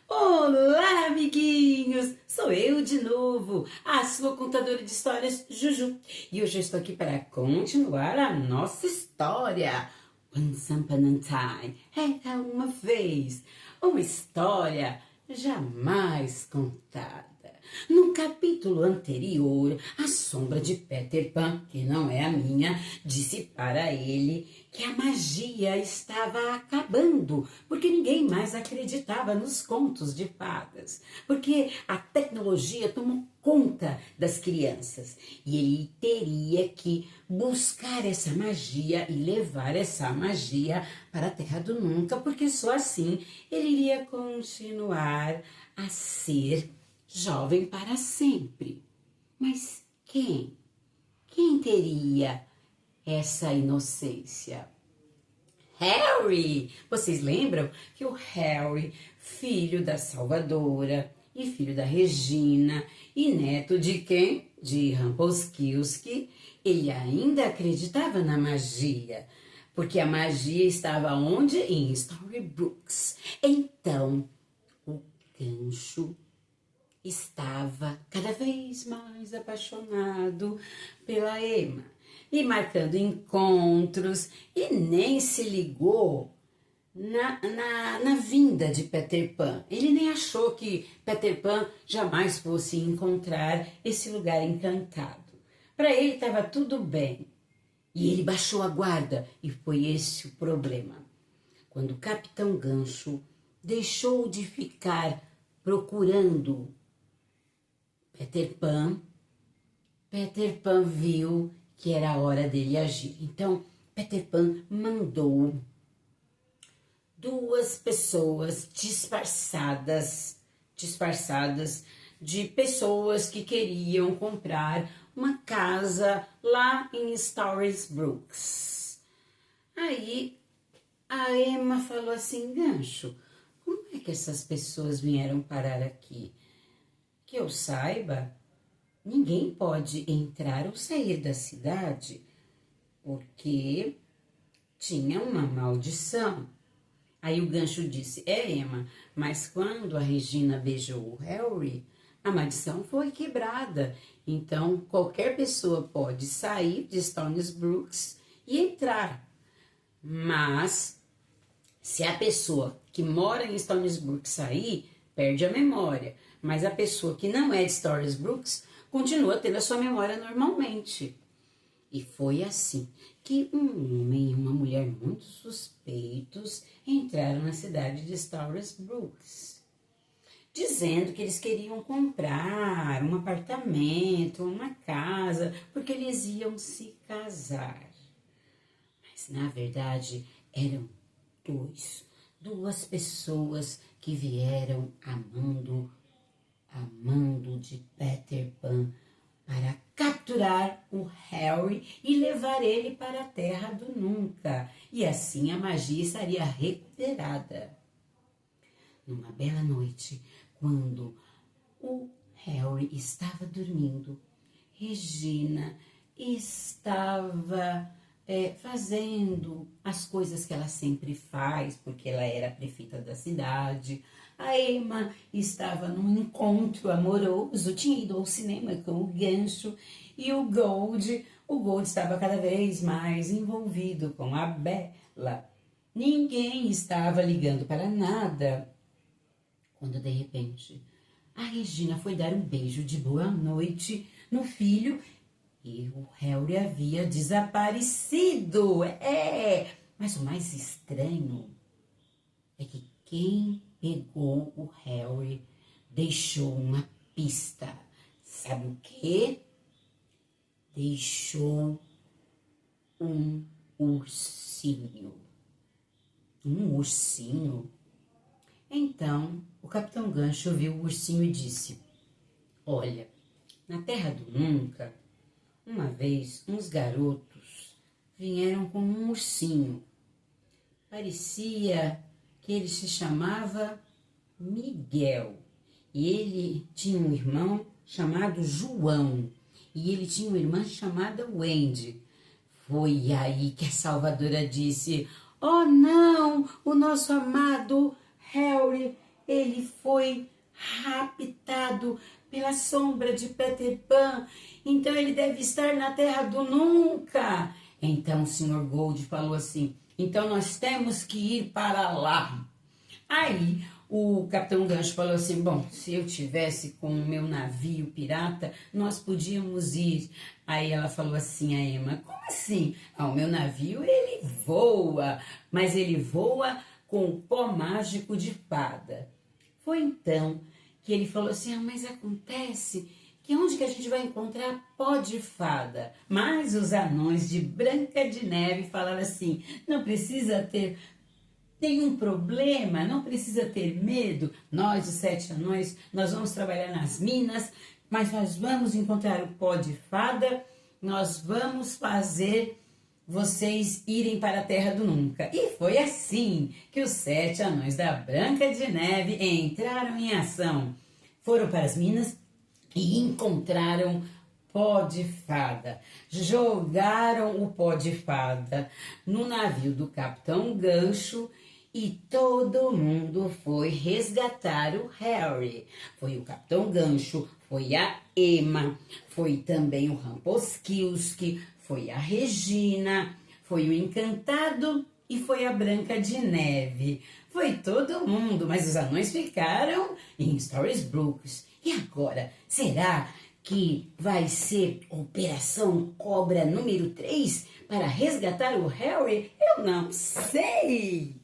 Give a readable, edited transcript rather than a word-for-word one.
Olá, amiguinhos! Sou eu de novo, a sua contadora de histórias, Juju. E hoje eu estou aqui para continuar a nossa história. Once upon a time, era uma vez, uma história jamais contada. No capítulo anterior, a sombra de Peter Pan, que não é a minha, disse para ele que a magia estava acabando, porque ninguém mais acreditava nos contos de fadas, porque a tecnologia tomou conta das crianças e ele teria que buscar essa magia e levar essa magia para a Terra do Nunca, porque só assim ele iria continuar a ser jovem para sempre. Mas quem? Quem teria essa inocência? Harry! Vocês lembram que o Harry, filho da Salvadora e filho da Regina e neto de quem? De Rumpelstiltskin, ele ainda acreditava na magia, porque a magia estava onde? Em Storybrooks. Então, o gancho estava cada vez mais apaixonado pela Emma e marcando encontros e nem se ligou na vinda de Peter Pan. Ele nem achou que Peter Pan jamais fosse encontrar esse lugar encantado. Para ele estava tudo bem e ele baixou a guarda e foi esse o problema. Quando o Capitão Gancho deixou de ficar procurando Peter Pan viu que era a hora dele agir. Então, Peter Pan mandou duas pessoas disfarçadas de pessoas que queriam comprar uma casa lá em Storybrooks. Aí, a Emma falou assim, Gancho, como é que essas pessoas vieram parar aqui? Que eu saiba, ninguém pode entrar ou sair da cidade porque tinha uma maldição. Aí o Gancho disse, Emma, mas quando a Regina beijou o Harry, a maldição foi quebrada. Então, qualquer pessoa pode sair de Storybrooks e entrar. Mas, se a pessoa que mora em Storybrooks sair, perde a memória. Mas a pessoa que não é de Storybrooks continua tendo a sua memória normalmente. E foi assim que um homem e uma mulher muito suspeitos entraram na cidade de Storybrooks, dizendo que eles queriam comprar um apartamento, uma casa, porque eles iam se casar. Mas na verdade eram duas pessoas que vieram amando de Peter Pan para capturar o Harry e levar ele para a Terra do Nunca. E assim a magia estaria recuperada. Numa bela noite, quando o Harry estava dormindo, Regina estava fazendo as coisas que ela sempre faz, porque ela era a prefeita da cidade. A Emma estava num encontro amoroso, tinha ido ao cinema com o Gancho, e o Gold estava cada vez mais envolvido com a Bella. Ninguém estava ligando para nada, quando de repente a Regina foi dar um beijo de boa noite no filho e o Harry havia desaparecido. Mas o mais estranho é que quem pegou o Harry deixou uma pista. Sabe o quê? Deixou um ursinho. Um ursinho? Então, o Capitão Gancho viu o ursinho e disse, olha, na Terra do Nunca, uma vez uns garotos vieram com um ursinho. Parecia que ele se chamava Miguel. E ele tinha um irmão chamado João. E ele tinha uma irmã chamada Wendy. Foi aí que a Salvadora disse, oh não, o nosso amado Harry ele foi raptado pela sombra de Peter Pan, então ele deve estar na terra do nunca. Então o Sr. Gold falou assim, então nós temos que ir para lá. Aí o Capitão Gancho falou assim, bom, se eu tivesse com o meu navio pirata, nós podíamos ir. Aí ela falou assim a Emma, como assim? Ah, o meu navio, ele voa, mas ele voa com o pó mágico de fada. Foi então que ele falou assim, mas acontece que onde que a gente vai encontrar pó de fada? Mas os anões de Branca de Neve falaram assim, não precisa ter nenhum problema, não precisa ter medo. Nós, os 7 anões, nós vamos trabalhar nas minas, mas nós vamos encontrar o pó de fada, nós vamos fazer vocês irem para a Terra do Nunca. E foi assim que os 7 anões da Branca de Neve entraram em ação. Foram para as minas e encontraram pó de fada. Jogaram o pó de fada no navio do Capitão Gancho e todo mundo foi resgatar o Harry. Foi o Capitão Gancho, foi a Emma, foi também o Rumpelstiltskin, foi a Regina, foi o Encantado e foi a Branca de Neve. Foi todo mundo, mas os anões ficaram em Storysbrooks. E agora, será que vai ser Operação Cobra número 3 para resgatar o Harry? Eu não sei!